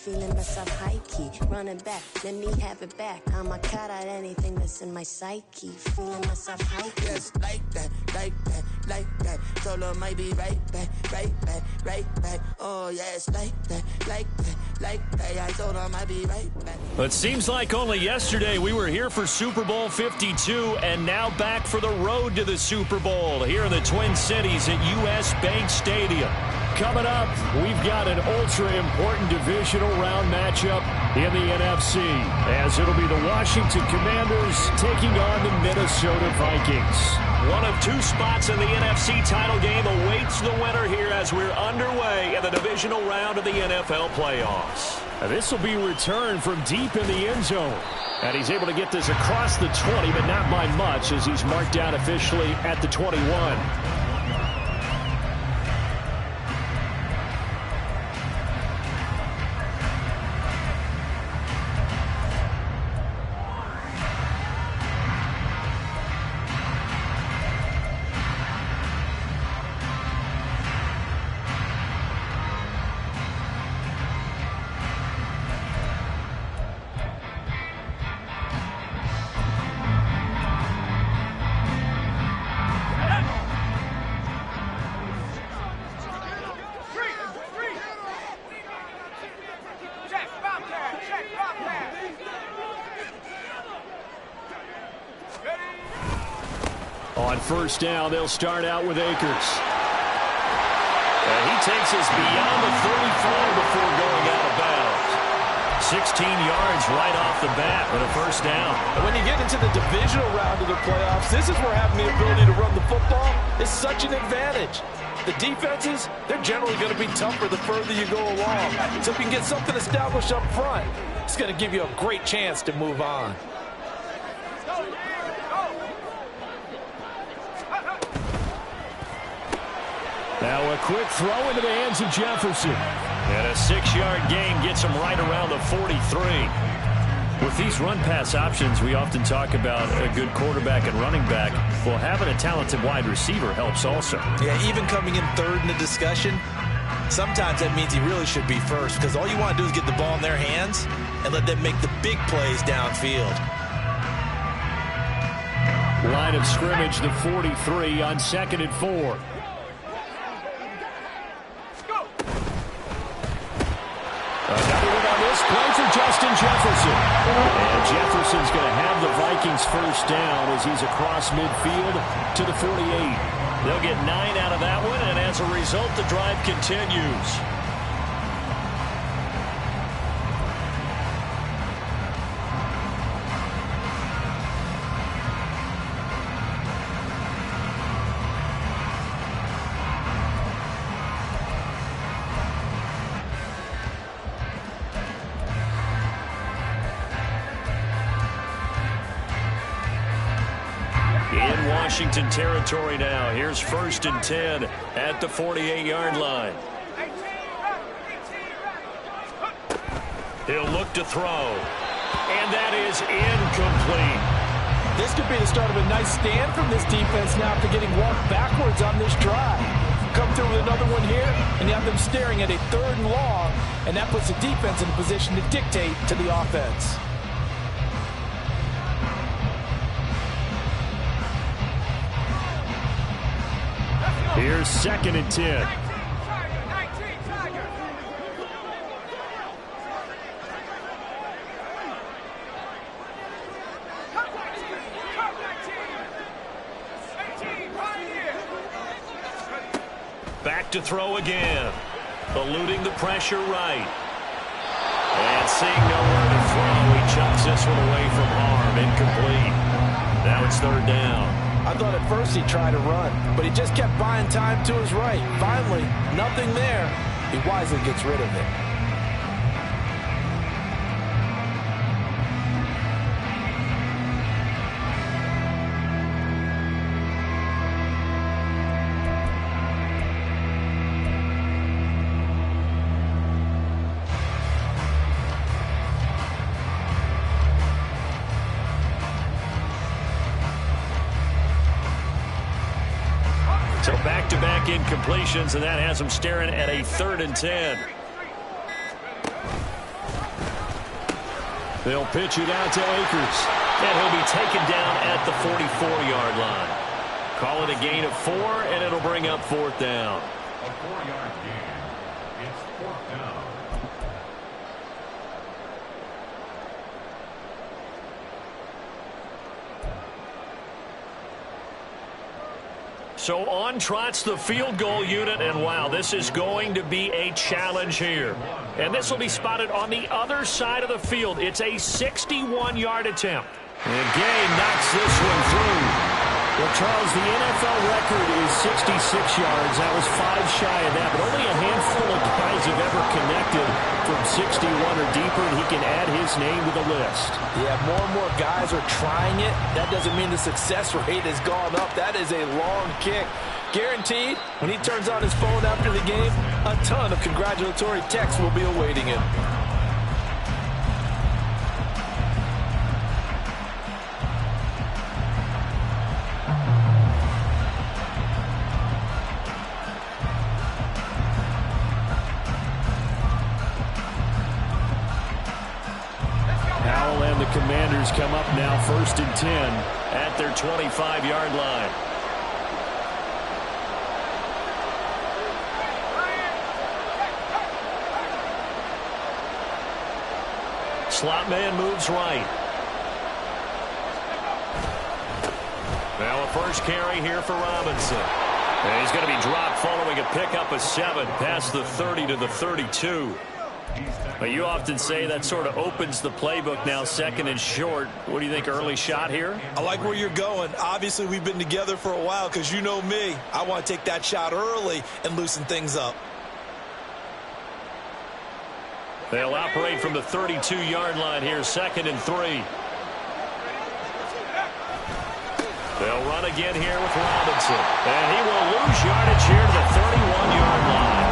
feeling myself high-key. Running back, let me have it back. I'ma cut out anything that's in my psyche. Feeling myself high-key. Yes, like that, like that, like that. Solo might be right back, right back, right back. Oh, yes, like that, like that, like that. I told her I might be right back. It seems like only yesterday we were here for Super Bowl 52, and now back for the road to the Super Bowl here in the Twin Cities at U.S. Bank Stadium. Coming up, we've got an ultra-important divisional round matchup in the NFC, as it'll be the Washington Commanders taking on the Minnesota Vikings. One of two spots in the NFC title game awaits the winner here as we're underway in the divisional round of the NFL playoffs. This will be returned from deep in the end zone. And he's able to get this across the 20, but not by much, as he's marked down officially at the 21. On first down, they'll start out with Akers. And he takes us beyond the 34 before going out of bounds. 16 yards right off the bat with a first down. And when you get into the divisional round of the playoffs, this is where having the ability to run the football is such an advantage. The defenses, they're generally going to be tougher the further you go along. So if you can get something established up front, it's going to give you a great chance to move on. Now a quick throw into the hands of Jefferson. And a 6-yard gain gets him right around the 43. With these run-pass options, we often talk about a good quarterback and running back. Well, having a talented wide receiver helps also. Yeah, even coming in third in the discussion, sometimes that means he really should be first, because all you want to do is get the ball in their hands and let them make the big plays downfield. Line of scrimmage, the 43 on 2nd and 4. Another one on this play for Justin Jefferson. And Jefferson's going to have the Vikings first down as he's across midfield to the 48. They'll get 9 out of that one, and as a result, the drive continues. Washington territory now. Here's 1st and 10 at the 48-yard line. He'll look to throw. And that is incomplete. This could be the start of a nice stand from this defense now after getting walked backwards on this drive. Come through with another one here, and you have them staring at a 3rd and long, and that puts the defense in a position to dictate to the offense. Here's 2nd and 10. Back to throw again. Eluding the pressure right. And seeing nowhere to throw, he chucks this one away from harm. Incomplete. Now it's 3rd down. I thought at first he'd try to run, but he just kept buying time to his right. Finally, nothing there. He wisely gets rid of it. So back-to-back incompletions, and that has him staring at a 3rd and 10. They'll pitch it out to Akers. And he'll be taken down at the 44-yard line. Call it a gain of 4, and it'll bring up 4th down. A 4-yard gain. It's 4th down. So on trots the field goal unit, and wow, this is going to be a challenge here. And this will be spotted on the other side of the field. It's a 61-yard attempt. And Gay knocks this one through. Well, Charles, the NFL record is 66 yards. That was 5 shy of that, but only a handful of guys have ever connected from 61 or deeper, and he can add his name to the list. Yeah, more and more guys are trying it. That doesn't mean the success rate has gone up. That is a long kick. Guaranteed, when he turns on his phone after the game, a ton of congratulatory texts will be awaiting him. Commanders come up now 1st and 10 at their 25-yard line. Slot man moves right. Now a first carry here for Robinson. And he's going to be dropped following a pickup of 7 past the 30 to the 32. But you often say that sort of opens the playbook now, 2nd and short. What do you think, early shot here? I like where you're going. Obviously, we've been together for a while because you know me. I want to take that shot early and loosen things up. They'll operate from the 32-yard line here, 2nd and 3. They'll run again here with Robinson. And he will lose yardage here to the 31-yard line.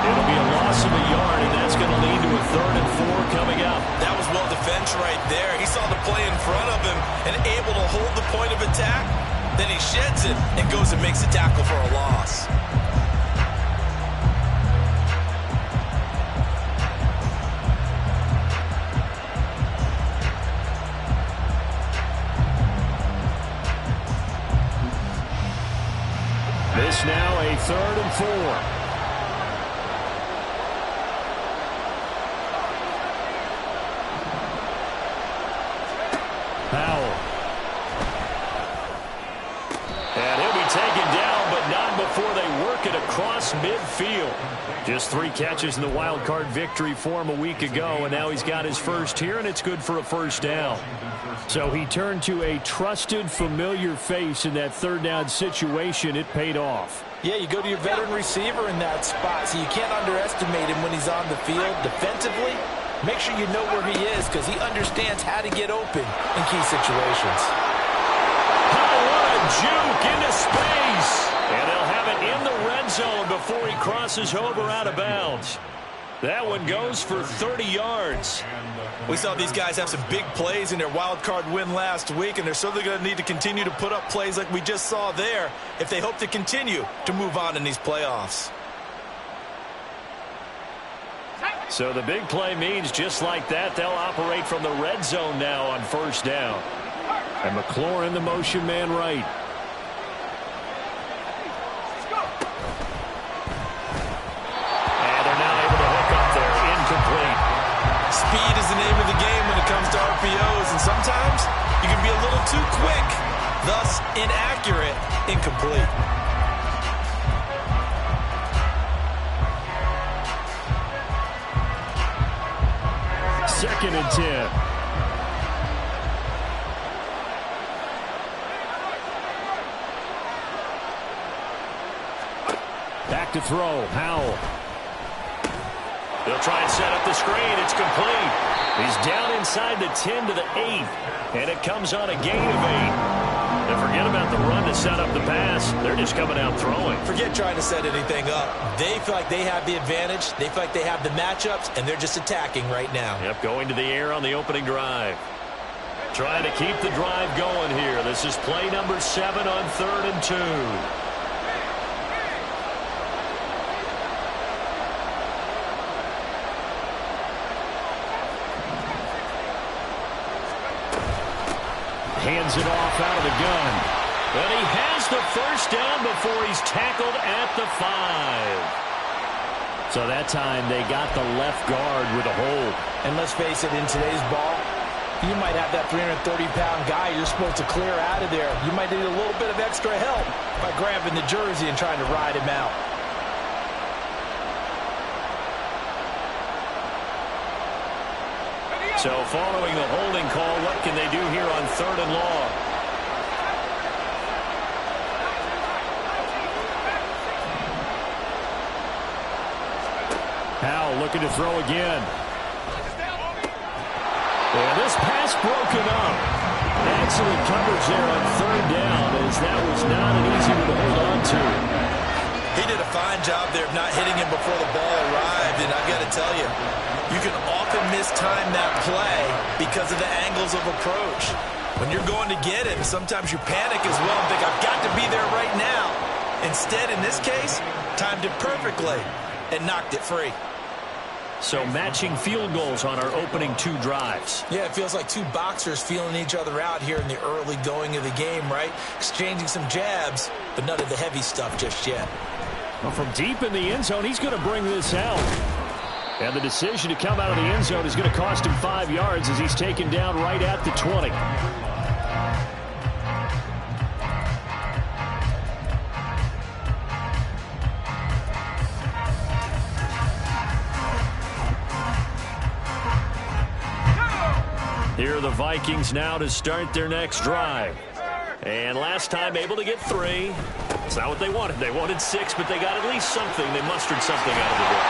It'll be a loss of a yard, and that's going to lead to a 3rd and 4 coming up. That was well defense right there. He saw the play in front of him and able to hold the point of attack. Then he sheds it and goes and makes a tackle for a loss. This now a 3rd and 4. Powell. And he'll be taken down, but not before they work it across midfield. Just 3 catches in the wild card victory for him a week ago, and now he's got his first here, and it's good for a 1st down. So he turned to a trusted, familiar face in that 3rd down situation. It paid off. Yeah, you go to your veteran receiver in that spot, so you can't underestimate him when he's on the field. Defensively, make sure you know where he is because he understands how to get open in key situations. Oh, what a juke into space. And they'll have it in the red zone before he crosses over out of bounds. That one goes for 30 yards. We saw these guys have some big plays in their wild card win last week, and they're certainly going to need to continue to put up plays like we just saw there if they hope to continue to move on in these playoffs. So the big play means just like that, they'll operate from the red zone now on 1st down. And McLaurin, the motion man right. And they're now able to hook up there. Incomplete. Speed is the name of the game when it comes to RPOs, and sometimes you can be a little too quick, thus inaccurate, incomplete. 2nd and 10. Back to throw. Howell. They'll try and set up the screen. It's complete. He's down inside the 10 to the 8. And it comes on a gain of 8. And forget about the run to set up the pass. They're just coming out throwing. Forget trying to set anything up. They feel like they have the advantage. They feel like they have the matchups, and they're just attacking right now. Yep, going to the air on the opening drive. Trying to keep the drive going here. This is play number 7 on 3rd and 2. Hands it off out of the gun. And he has the first down before he's tackled at the 5. So that time they got the left guard with a hold. And let's face it, in today's ball, you might have that 330-pound guy you're supposed to clear out of there. You might need a little bit of extra help by grabbing the jersey and trying to ride him out. So following the holding call, what can they do here on 3rd and long? Powell looking to throw again. And this pass broken up. Excellent coverage there on 3rd down, as that was not an easy one to hold on to. He did a fine job there of not hitting him before the ball arrived, and I've got to tell you, you can often mistime that play because of the angles of approach. When you're going to get it, sometimes you panic as well and think, I've got to be there right now. Instead, in this case, timed it perfectly and knocked it free. So matching field goals on our opening 2 drives. Yeah, it feels like 2 boxers feeling each other out here in the early going of the game, right? Exchanging some jabs, but none of the heavy stuff just yet. Well, from deep in the end zone, he's going to bring this out. And the decision to come out of the end zone is going to cost him 5 yards as he's taken down right at the 20. Here are the Vikings now to start their next drive. And last time able to get 3. It's not what they wanted. They wanted 6, but they got at least something. They mustered something out of the door.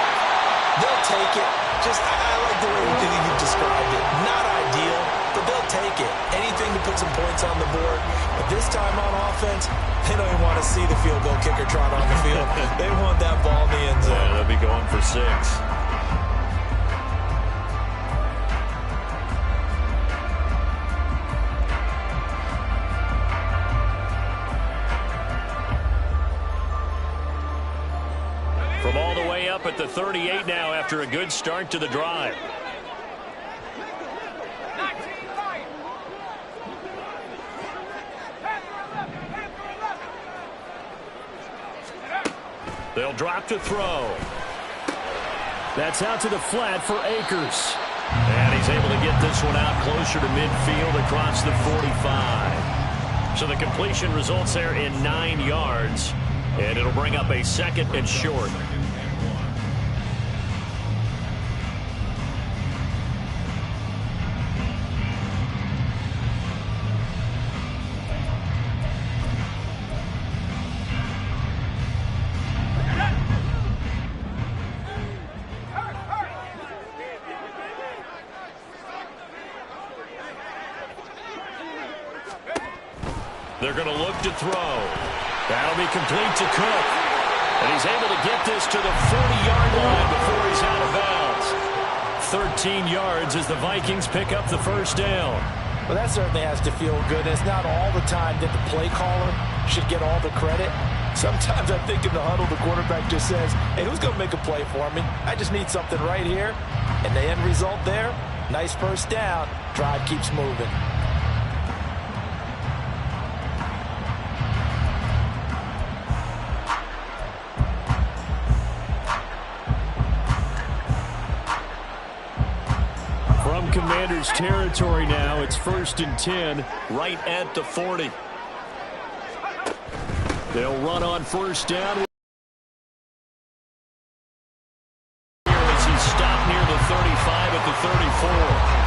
They'll take it. I like the way you described it. Not ideal, but they'll take it. Anything to put some points on the board. But this time on offense, they don't even want to see the field goal kicker trot on the field. They want that ball in the end zone. Yeah, they'll be going for 6. From all the way up at the 38 now after a good start to the drive. They'll drop to throw. That's out to the flat for Akers. And he's able to get this one out closer to midfield across the 45. So the completion results there in 9 yards. And it'll bring up a 2nd and short. They're going to look to throw. That'll be complete to Cook. And he's able to get this to the 40-yard line before he's out of bounds. 13 yards as the Vikings pick up the first down. Well, that certainly has to feel good. It's not all the time that the play caller should get all the credit. Sometimes I think in the huddle, the quarterback just says, hey, who's going to make a play for me? I just need something right here. And the end result there, nice first down. Drive keeps moving. Commanders territory now. It's 1st and 10 right at the 40. They'll run on first down. As he stopped near the 35 at the 34.